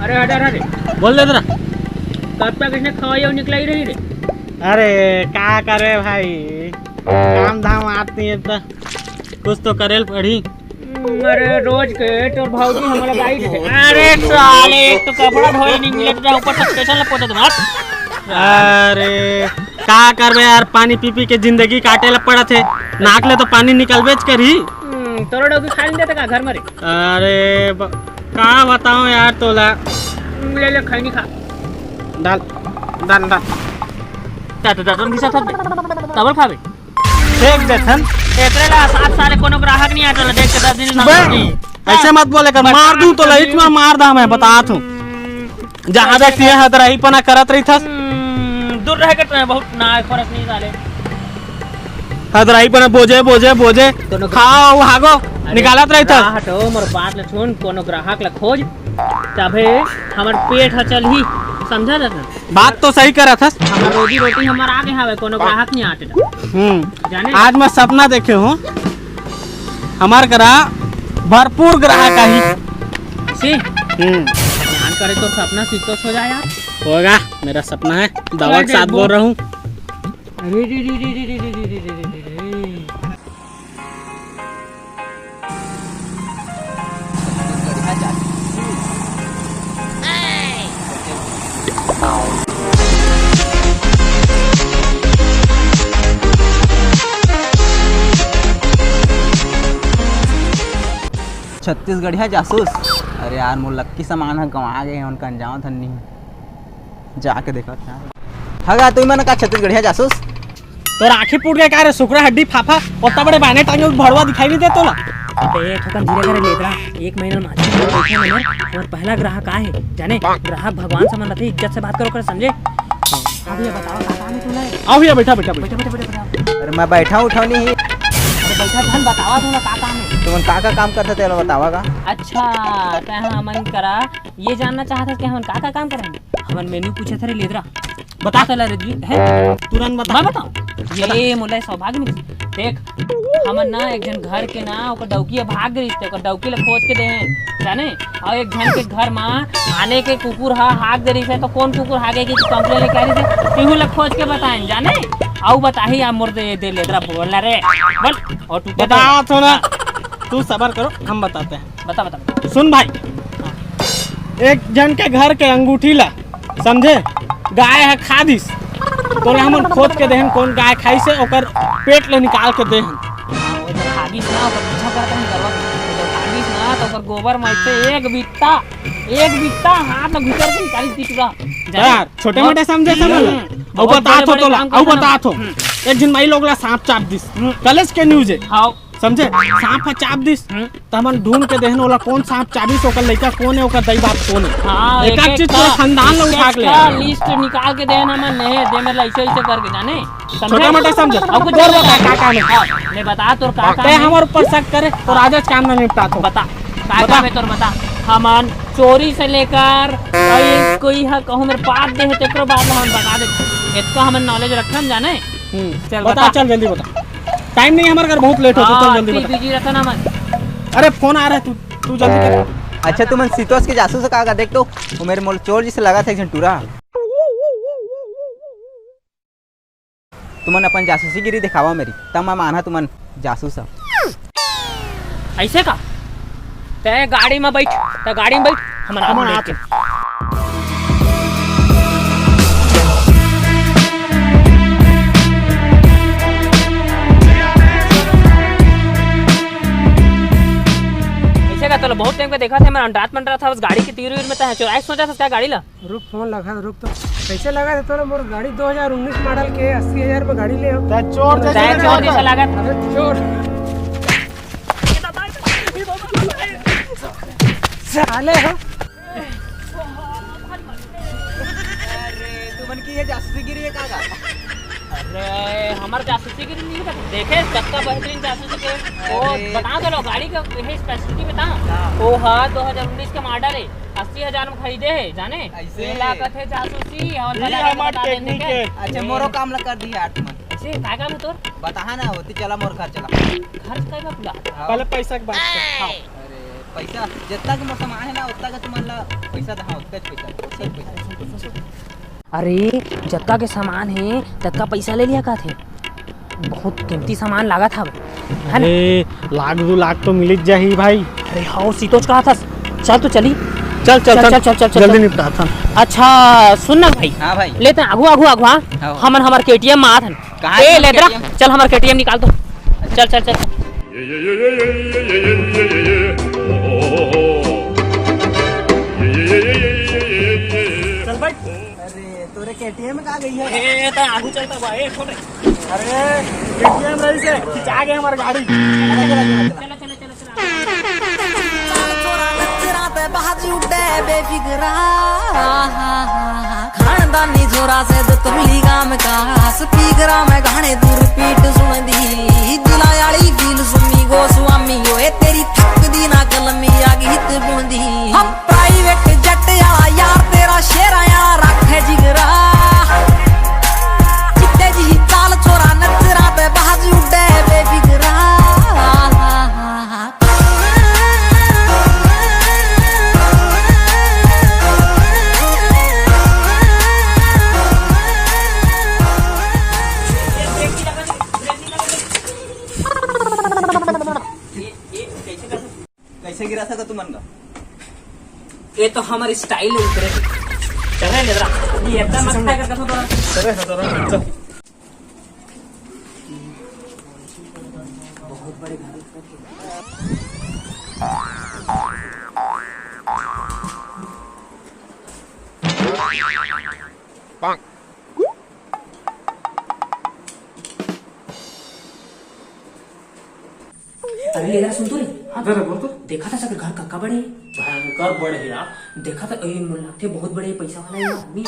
अरे हटा रे बोल दे तेरा। कब तक इसने खवाई निकला ही रही रे। अरे क्या करे भाई, काम धाम आती है तो कुछ तो करेल पड़ी। अरे रोज के तो भाऊजी हमारा गाइड है। अरे साले एक तो कपड़ा धोए नहीं मिले तो ऊपर से स्टेशन ले पहुंचे तुम। अरे क्या करबे यार, पानी पी पी के जिंदगी काटे ला पड़ा थे। नाक ले तो पानी निकल बेच कर ही तोरा डोगी खा नहीं देता का घर में रे। अरे क्या बताऊं यार तोला। ले ले खैनी खा। डाल डाल डाल तो दतन की साथ डबल खाबे फेंक दे थन। एकरे ला 7 साल कोनो ग्राहक नहीं आटल देख के 10 दिन ना। ऐसे मत बोले कर, मार दूं तो लइट में मार दा मैं बता तू। जहां देखती है हदराई पना करत रही थस। दूर रह के बहुत ना फर्क नहीं डाले। हदराई पना बोझे बोझे बोझे खाओ भागो निकालत रही थस। हटो मोर बात ले सुन, कोनो ग्राहक ला खोज तबे हमर पेट ह चलही, समझा जात। बात तो सही करत हस। हमर रोजी रोटी हमर आगे हावे, कोनो ग्राहक नहीं आटे जाने। आज मैं सपना देखे हूँ हमार करा भरपूर ग्राहक आई सी। ध्यान करे तो सपना सिद्धोश हो जाए यार। होगा, मेरा सपना है, दवा के साथ बोल रहा हूँ। अरे रे रे रे रे रे रे रे रे। 36 जासूस। अरे यार मोर लक्की सामान है गंवा गए हैं, उनका अंजाम धन नहीं जाके देखा था। हगा तू मैंने कहा 36 जासूस। तो आंखें फूट गए का रे, सुकरा हड्डी फाफा उतना बड़े बाने टांगे भड़वा दिखाई नहीं देतो ला। अबे खत्म धीरे धीरे लेतरा 1 महीना में माची बैठे नंबर और पहला ग्राहक आए जाने। ग्राहक भगवान समझ रहे, इज्जत से बात करो कर समझे। अभी बताओ कहां में तू है। आओ भैया बैठा बैठा बैठा बैठा बैठा। अरे मैं बैठा उठा नहीं। अरे बैठा धन बतावा तू ना का काम है। तुम का काम करते थे बतावा का। अच्छा ते हमन करा ये जानना चाहता कि हमन का काम करेंगे। हमन मेनू पूछे थे रे लेतरा, बता तला रे जी है तुरंत बता। मैं बताऊं ये मोला सौभाग्य मिल देख। हमन ना एक जन घर के ना ओकर डौकी भाग गई थे, ओकर डौकी ले खोज के दे हैं जाने। और एक जन के घर में आने के कुकुर हा हाक दे रही है, तो कौन कुकुर हागे की कंप्लेन लेके आ रही थे पीहू ले खोज के बताएं जाने। आउ बताही आ मोर दे लेदरा बोल रे बोल। और तू बता थोड़ा, तू सबर करो हम बताते हैं। बता बता सुन भाई, एक जन के घर के अंगूठी ला समझे गाय है खादिस, तो हम खोज के देहन कौन गाय खाई से ओकर पेट ले निकाल के देहन। खादिस ना ओकर पीछा करता नहीं करवा। खादिस ना तो ओकर गोबर में से एक बित्ता हाथ में घुसर के निकाली दिखरा यार। छोटे मोटे समझे समझ औ बता तो तोला औ बता तो एक दिन माई लोग ला सांप चाप दिस कलेज के न्यूज़ है हां समझे। सांप चाप दिस त हमन ढूंढ के देहन ओला कौन सांप चाबी से ओकर लइका कौन है, ओकर दई बाप कौन है। हां एक एक चीज पूरा खानदान ला उठा के ले लिस्ट निकाल के देना हमन नहीं दे में ऐसे करके जाने। छोटे मोटे समझे अब कुछ तोर बता का काम है। मैं बता तोर का काम ते है। हमर ऊपर शक करे और आज काम ना निपटा तो बता का काम है तोर बता। हमन चोरी से लेकर कोई है कहूं मेरे पास दे है तेकरो बाद हम बता दे। इतना हमन नॉलेज रखन जाने। चल बता, चल जल्दी बता, टाइम नहीं हमारे घर बहुत लेट होता। चल जल्दी बता। बिजी रहता ना मन। अरे फोन आ रहा है, तू जल्दी कर। अच्छा तुम सीतोष के जासूस का देख तो वो मेरे मोल चोर जिसे लगा था एक टूरा। तुमन अपन जासूसी गिरी दिखावा मेरी, तब मैं माना तुमन जासूस ऐसे का ते गाड़ी में बैठ, ते गाड़ी में बैठ हम आते। तो बहुत टाइम का देखा था, मैं अंडात मंड रहा था उस गाड़ी की तीर में था चुराई सोचा था क्या गाड़ी ला। रुक फोन लगा रुक। तो कैसे लगा था मोर गाड़ी 2019 मॉडल के 80,000 में गाड़ी ले चोर जैसा लगा। अरे चोर साले हो। अरे तुमन की ये जासूसी गिरी है कागा। अरे हमार जासूसी की नहीं पता देखे सबका बेहतरीन जासूसी के वो बता दो लो गाड़ी का है स्पेशलिटी बता। वो हां 2019 का मॉडल है 80,000 में खरीदे है जाने। ऐसे लागत है जासूसी और ये हमार टेक्निक है। अच्छा मोरो काम ला कर दी यार तुमन। ऐसे का काम तोर बता ना होती चला मोर घर चला। घर का पूरा पहले पैसा की बात कर। अरे पैसा जितना के सामान है ना उतना का तुम्हारा पैसा दहा उतना पैसा। अरे जत्ता के सामान है तत्का पैसा ले लिया का थे, बहुत कीमती सामान लगा था है ना। अरे लाख 2 लाख तो मिल जाही भाई। अरे हाँ सीतोच कहा था, चल तो चली चल चल चल चल चल जल्दी निपटा था। अच्छा सुन ना भाई, हाँ भाई लेते हैं आगू आगू आगू। हाँ हाँ। हमार KTM में आथन कहाँ ए है ले दरा, KTM? चल हमार KTM निकाल दो, चल चल चल चल भाई। अरे तोरे KTM कहाँ गई है? ए तो आगू चलता भाई छोड़। अरे KTM रही से खिंचा गए हमारी गाड़ी। चलो चलो चलो खानदानी जोरा से तुमली गाम का स्पीकरा में गाने दूर पीट सुन दी दिलायाली फील सुमी गो स्वामी ओए तेरी थक दी ना कलमी आ गीत बूंदी हम प्राइवेट जट याला यार तेरा शेरा याला रखे जिगरा चिट्टे जी चाल छोरा नचरा पे बाज उड़े बेफिकरा कैसे गिरा सका तुम का? ये तो हमारी स्टाइल है उतरे। चल ले दरा, ये इतना मस्त है करके थोड़ा। चल बहुत बड़े घर अरे ले सुन तो रे। हाँ जरा बोल तो। देखा था सकर घर कक्का बड़े भयंकर बड़े है यार। देखा था ये मुलाते बहुत बड़े पैसा वाला ये आदमी।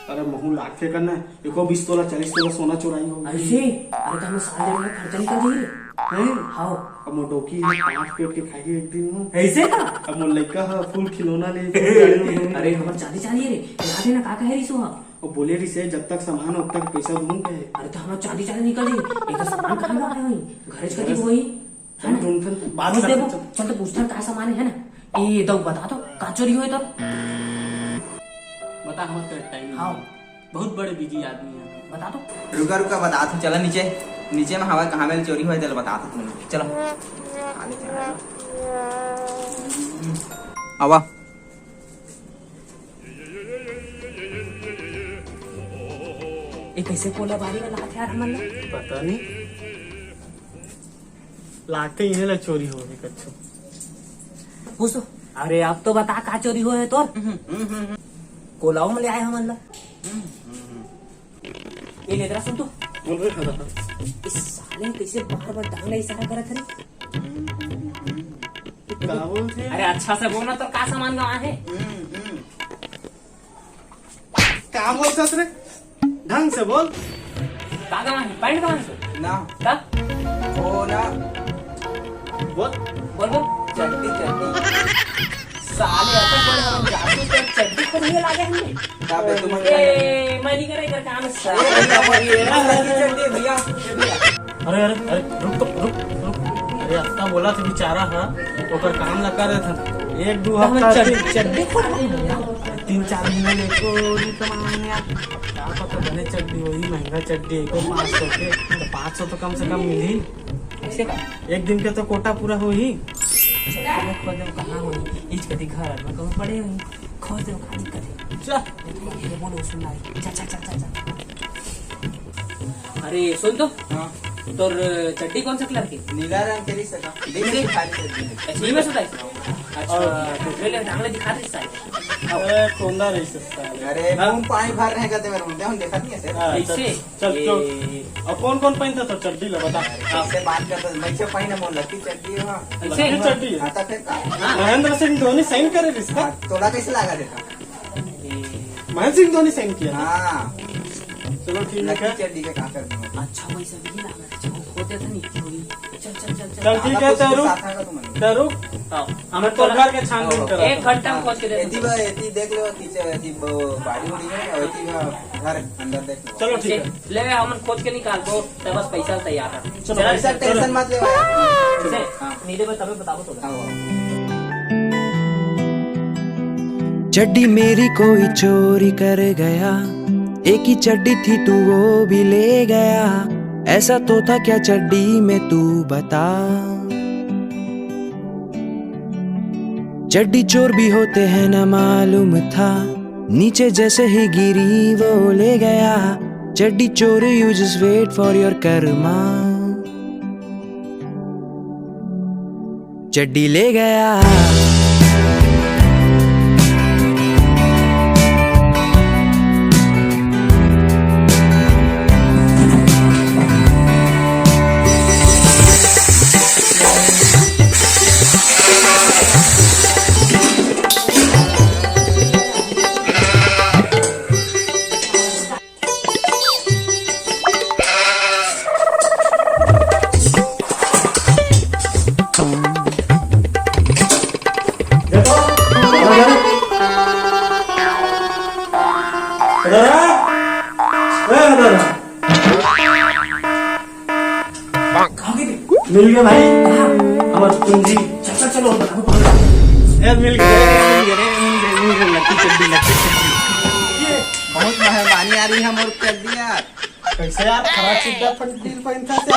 अरे महू लाख के करना एको 20 तोला 40 तोला सोना चुराई हो। ऐसे अरे तो हम साल डेढ़ लाख खर्चा निकल जाइए हैं। हाँ अब मो डोकी है 5 पेट के खाई एक दिन में। ऐसे का अब मो लड़का है फुल खिलौना ले। अरे हमार चांदी चांदी रे याद है ना का कहे रिसो। और बोले रही से जब तक सामान अब तक पैसा दूंगा। अरे तो हमार चांदी चांदी निकल जाई, एक तो सामान कहां रखा है घर से कदी होई है ना। बाद पूछ में देखो चल तो पूछता का सामान है ना। ये दो बता दो का चोरी हुए तो बता हमारे टाइम। हाँ बहुत बड़े बिजी आदमी है। बता दो। रुका रुका बता तू, चला नीचे नीचे में हवा कहाँ में चोरी हुआ है चलो बता तू तुम। चलो आगे चला आवा। ये कैसे कोला बारी में लात यार हमन पता नहीं लाते इन्हें ला चोरी हो गई कच्छो। पूछो। अरे अब तो बता का चोरी हुआ है तोर कोलाओ में ले आए हमन ला। ये लेदरा सुन तो बोल रहे था इस साले कैसे बार बार डांगला इशारा करत है। क्या बोलते? अरे अच्छा से बोलना तो का सामान गवा है। क्या बोलता रे? ढंग से बोल। का गवा है पैंट गवा है ना का ओ ना बोल बोल बोल। चड्डी चड्डी साले ऐसा बोल हम जादू पे चड्डी को नहीं लागे हमने। का बे तुम ए मैं नहीं करे कर काम साले चड्डी भैया अरे अरे अरे रुक तो रुक। अरे हफ्ता बोला था बेचारा हाँ ओकर काम लगा रहे थे 1-2 हफ्ता चड्डी को नहीं भैया 3-4 महीना ले कोई कमाने यार क्या पता बने चड्डी वही महंगा चड्डी को 500 के तो 500 तो कम से कम मिल ही। ऐसे का एक दिन के तो कोटा पूरा हो ही। खोज दे कहां होई इच कदी घर में कब पड़े होई खोज दे का दिक्कत है। चल ये बोलो सुन चल चल चल चल। अरे सुन तो हाँ तोर चड्डी कौन सा कलर की नीला रंग तेरी सका देख खाली चड्डी अच्छी में सुधाई। अच्छा तो ले डांगले दिखा दे साइड। अरे टोंदा रही सकता है। अरे मुंह पानी भर रहेगा ते मेरे मुंह देखा नहीं है सर। ऐसे चल तो अब कौन कौन पहनता था चड्डी ला बता। आपसे बात करता मैं से पानी मोन लकी चड्डी है ऐसे लकी चड्डी है। आता फिर का महेंद्र सिंह धोनी साइन करे रिश्ता। तोड़ा कैसे लगा देता? महेंद्र सिंह धोनी साइन किया। हाँ चलो ठीक लकी है। चड्डी के का कर दूंगा। अच्छा वैसा भी लगा अच्छा होते था नहीं होई। चल चल चल चल ठीक है तरू तरू हमें तो घर के छानबीन करा। 1 घंटा में खोज के दे एती बा एती देख लो नीचे एती बाड़ी उड़ी है और एती घर अंदर देख लो। चलो ठीक है। ले हम खोज के निकाल दो तो बस पैसा तैयार है। चलो ऐसा टेंशन मत ले भाई। नीले में तभी बताओ तो। हाँ चड्डी मेरी कोई चोरी कर गया, एक ही चड्डी थी तू वो भी ले गया। ऐसा तो था क्या चड्डी में तू बता। चड्डी चोर भी होते हैं ना मालूम था, नीचे जैसे ही गिरी वो ले गया। चड्डी चोर you just wait for your karma. चड्डी ले गया। मिल गया भाई हमारे पूंजी। चल चलो मिल गया लकी चड्डी लकी चड्डी। बहुत मेहरबानी आ रही है मोर चड्डी यार। कैसे यार खराब चीज दिल पहनता से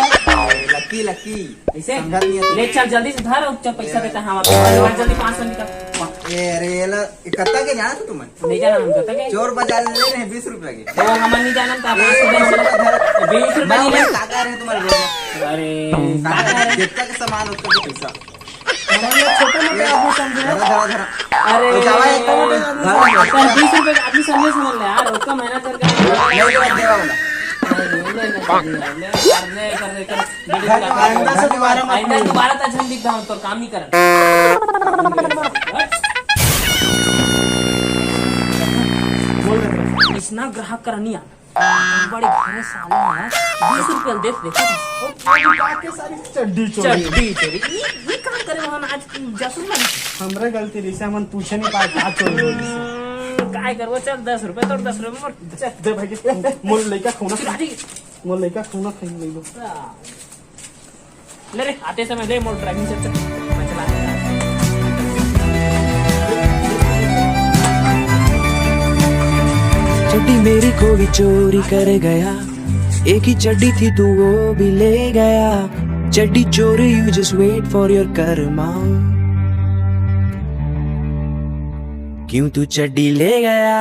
लकी लकी ऐसे समझा नहीं है। ले चल जल्दी से धर और चल पैसा देता है हमारा जल्दी 500 निकाल। ये अरे ये लो इकट्ठा के जाना था तुम्हें। नहीं जाना हम कहता के चोर बाजार ले रहे हैं 20 रुपए के। तो हम नहीं जाना था 20 रुपए नहीं ले। काका रहे तुम्हारे लोग। अरे काका जितना के सामान उसका भी पैसा। छोटे मोटे आदमी समझे। धरा धरा धरा। अरे तो जावा एक धरा 20 रुपए का आदमी समझ ले यार उसका मेहनत करके नहीं देवा देवा वाला। आइंदा दोबारा तो झन दिखता हूँ तो काम नहीं कर। इतना ग्राहक करनिया बड़े घरे साले हैं 20 रुपए देते देखो सारी चड्डी चोरी चड्डी चोरी ये काम करे हम आज जासूस लगी हमरे गलती रही से हम पूछे नहीं पाए क्या चोरी काय करबो चल 10 रुपए तो 10 रुपए मोर दे भाई मोर लइका खूना मोर लइका खूना खाई ले लो। ले रे आते समय दे मोर ड्राइविंग से मैं चला चड्डी मेरी कोई चोरी कर गया, एक ही चड्डी थी तू वो भी ले गया। चड्डी चोरी you just wait for your karma. क्यों तू चड्डी ले गया।